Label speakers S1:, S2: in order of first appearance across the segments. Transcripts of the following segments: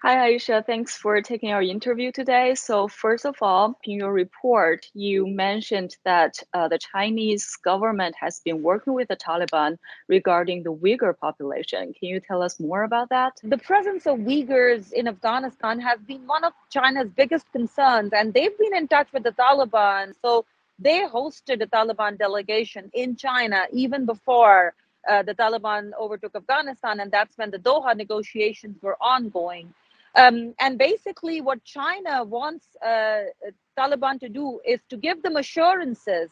S1: Hi, Aisha. Thanks for taking our interview today. So, first of all, in your report, you mentioned that the Chinese government has been working with the Taliban regarding the Uyghur population. Can you tell us more about that?
S2: The presence of Uyghurs in Afghanistan has been one of China's biggest concerns, and they've been in touch with the Taliban. So they hosted a Taliban delegation in China even before the Taliban overtook Afghanistan, and that's when the Doha negotiations were ongoing. And basically, what China wants Taliban to do is to give them assurances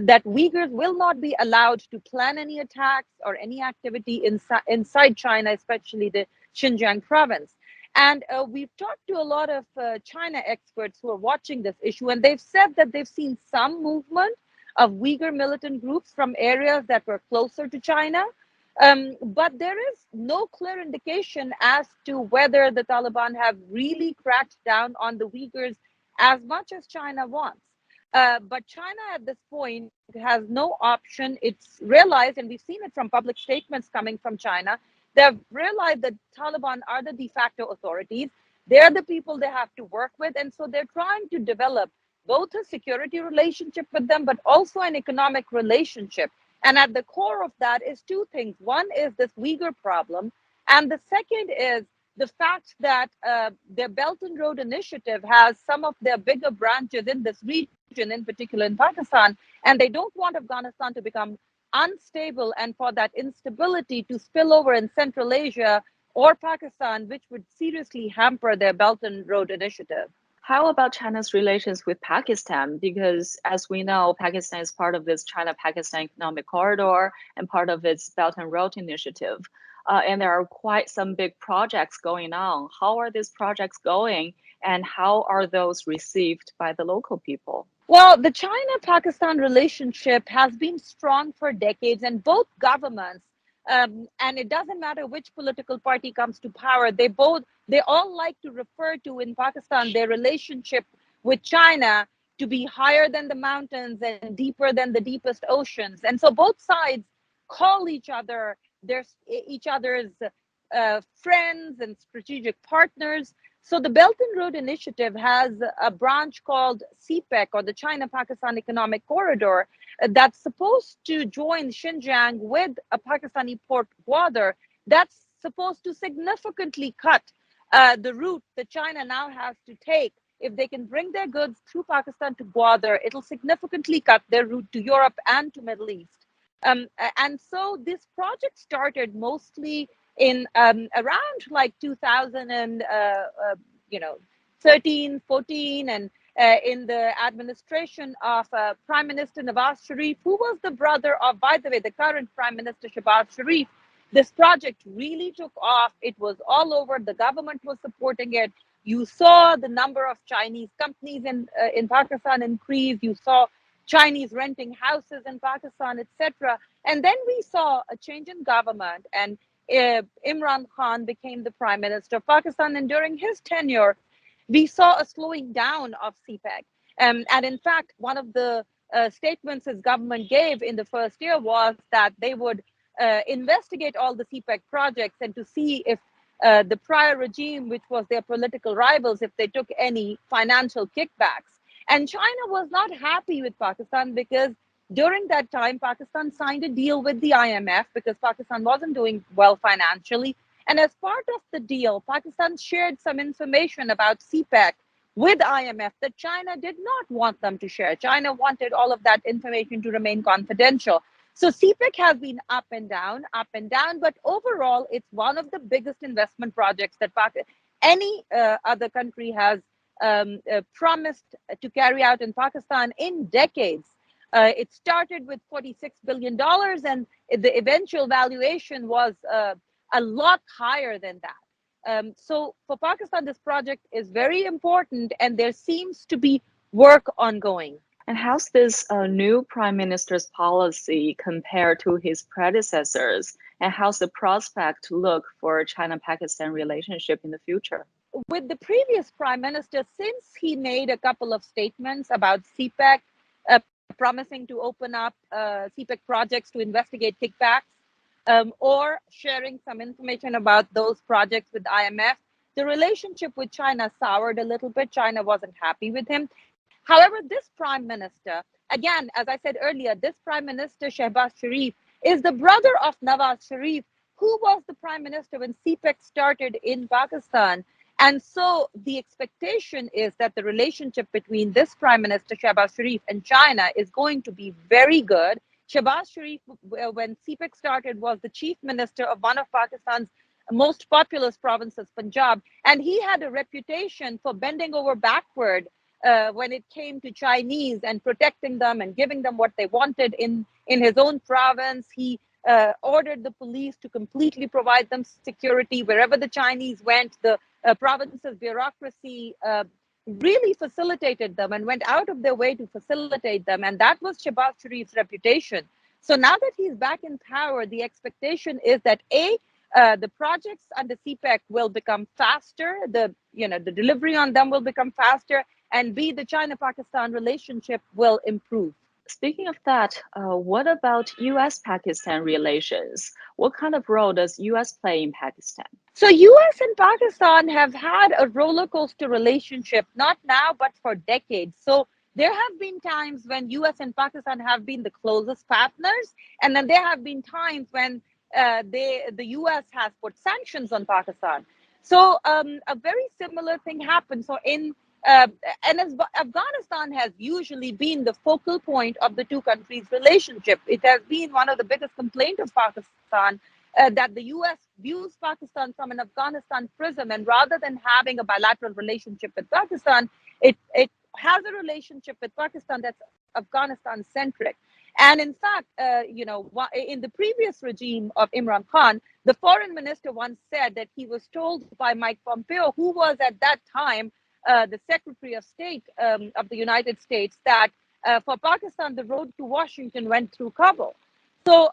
S2: that Uyghurs will not be allowed to plan any attacks or any activity inside China, especially the Xinjiang province. And we've talked to a lot of China experts who are watching this issue, and they've said that they've seen some movement of Uyghur militant groups from areas that were closer to China. But there is no clear indication as to whether the Taliban have really cracked down on the Uyghurs as much as China wants. But China at this point has no option. It's realized, and we've seen it from public statements coming from China, they've realized that Taliban are the de facto authorities. They're the people they have to work with. And so they're trying to develop both a security relationship with them, but also an economic relationship. And at the core of that is two things. One is this Uyghur problem. And the second is the fact that their Belt and Road Initiative has some of their bigger branches in this region, in particular in Pakistan, and they don't want Afghanistan to become unstable and for that instability to spill over in Central Asia or Pakistan, which would seriously hamper their Belt and Road Initiative.
S1: How about China's relations with Pakistan? Because as we know, Pakistan is part of this China-Pakistan economic corridor and part of its Belt and Road Initiative. And there are quite some big projects going on. How are these projects going, and how are those received by the local people?
S2: Well, the China-Pakistan relationship has been strong for decades, and both governments, and it doesn't matter which political party comes to power, they all like to refer to in Pakistan their relationship with China to be higher than the mountains and deeper than the deepest oceans. And so both sides call each other's friends and strategic partners. So the Belt and Road Initiative has a branch called CPEC, or the China-Pakistan Economic Corridor, that's supposed to join Xinjiang with a Pakistani port Gwadar. That's supposed to significantly cut the route that China now has to take. If they can bring their goods through Pakistan to Gwadar, it'll significantly cut their route to Europe and to Middle East. And so this project started mostly in around like 2013, 14, and in the administration of Prime Minister Nawaz Sharif, who was the brother of, by the way, the current Prime Minister Shehbaz Sharif. This project really took off. It was all over. The government was supporting it. You saw the number of Chinese companies in Pakistan increase. You saw Chinese renting houses in Pakistan, etc. And then we saw a change in government, and Imran Khan became the Prime Minister of Pakistan. And during his tenure, we saw a slowing down of CPEC. And in fact, one of the statements his government gave in the first year was that they would investigate all the CPEC projects and to see if the prior regime, which was their political rivals, if they took any financial kickbacks. And China was not happy with Pakistan because during that time, Pakistan signed a deal with the IMF because Pakistan wasn't doing well financially. And as part of the deal, Pakistan shared some information about CPEC with IMF that China did not want them to share. China wanted all of that information to remain confidential. So CPEC has been up and down, but overall, it's one of the biggest investment projects that any other country has promised to carry out in Pakistan in decades. It started with $46 billion, and the eventual valuation was a lot higher than that. So for Pakistan, this project is very important, and there seems to be work ongoing.
S1: And how's this new prime minister's policy compared to his predecessors? And how's the prospect look for China-Pakistan relationship in the future?
S2: With the previous prime minister, since he made a couple of statements about CPEC, promising to open up CPEC projects to investigate kickbacks, or sharing some information about those projects with IMF, The relationship with China soured a little bit. China wasn't happy with him. However, this prime minister, again, as I said earlier, this prime minister, Shehbaz Sharif, is the brother of Nawaz Sharif, who was the prime minister when CPEC started in Pakistan. And so the expectation is that the relationship between this prime minister, Shehbaz Sharif, and China is going to be very good. Shehbaz Sharif, when CPEC started, was the chief minister of one of Pakistan's most populous provinces, Punjab, and he had a reputation for bending over backward when it came to Chinese and protecting them and giving them what they wanted in his own province. He ordered the police to completely provide them security wherever the Chinese went. The province's bureaucracy really facilitated them and went out of their way to facilitate them. And that was Shehbaz Sharif's reputation. So now that he's back in power, the expectation is that the projects under CPEC will become faster, the delivery on them will become faster, and B, the China-Pakistan relationship will improve.
S1: Speaking of that, what about U.S.-Pakistan relations? What kind of role does U.S. play in Pakistan?
S2: So U.S. and Pakistan have had a roller coaster relationship, not now, but for decades. So there have been times when U.S. and Pakistan have been the closest partners, and then there have been times when the U.S. has put sanctions on Pakistan. So a very similar thing happened. So and as Afghanistan has usually been the focal point of the two countries' relationship, it has been one of the biggest complaints of Pakistan that the U.S. views Pakistan from an Afghanistan prism, and rather than having a bilateral relationship with Pakistan, it has a relationship with Pakistan that's Afghanistan-centric. And in fact, in the previous regime of Imran Khan, the foreign minister once said that he was told by Mike Pompeo, who was at that time the Secretary of State of the United States, that for Pakistan, the road to Washington went through Kabul. So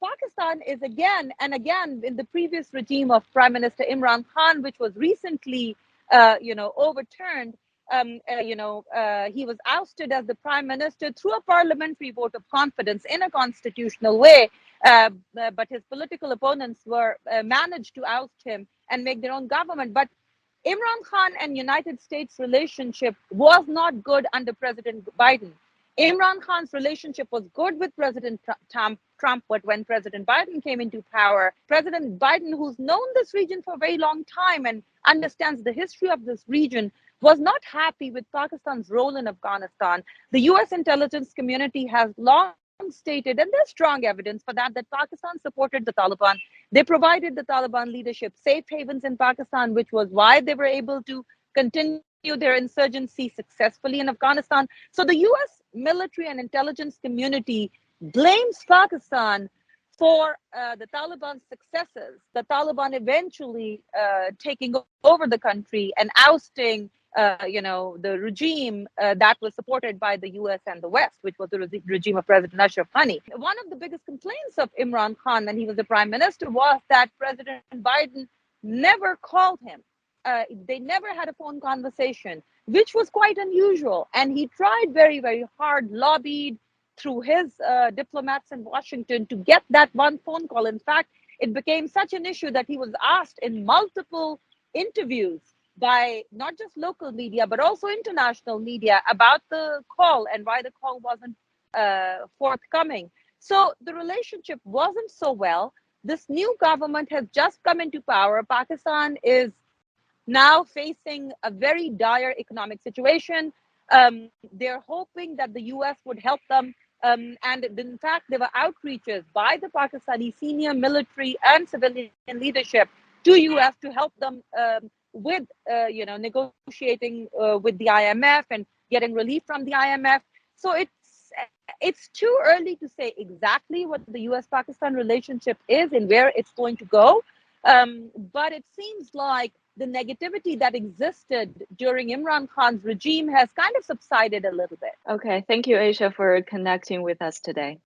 S2: Pakistan is again and again in the previous regime of Prime Minister Imran Khan, which was recently, overturned. He was ousted as the prime minister through a parliamentary vote of confidence in a constitutional way, but his political opponents were managed to oust him and make their own government. But Imran Khan and United States relationship was not good under President Biden. Imran Khan's relationship was good with President Trump, but when President Biden came into power, President Biden, who's known this region for a very long time and understands the history of this region, was not happy with Pakistan's role in Afghanistan. The U.S. intelligence community has long stated, and there's strong evidence for that Pakistan supported the Taliban. They provided the Taliban leadership safe havens in Pakistan, which was why they were able to continue their insurgency successfully in Afghanistan. So the U.S. military and intelligence community blames Pakistan for the Taliban's successes, the Taliban eventually taking over the country and ousting the regime that was supported by the US and the West, which was the regime of President Ashraf Ghani. One of the biggest complaints of Imran Khan when he was the prime minister was that President Biden never called him. They never had a phone conversation, which was quite unusual. And he tried very, very hard, lobbied through his diplomats in Washington to get that one phone call. In fact, it became such an issue that he was asked in multiple interviews by not just local media, but also international media about the call and why the call wasn't forthcoming. So the relationship wasn't so well. This new government has just come into power. Pakistan is now facing a very dire economic situation. They're hoping that the US would help them. And in fact, there were outreaches by the Pakistani senior military and civilian leadership to US to help them with negotiating with the IMF and getting relief from the IMF. So it's too early to say exactly what the US-Pakistan relationship is and where it's going to go. But it seems like the negativity that existed during Imran Khan's regime has kind of subsided a little bit.
S1: Okay, thank you, Aisha, for connecting with us today.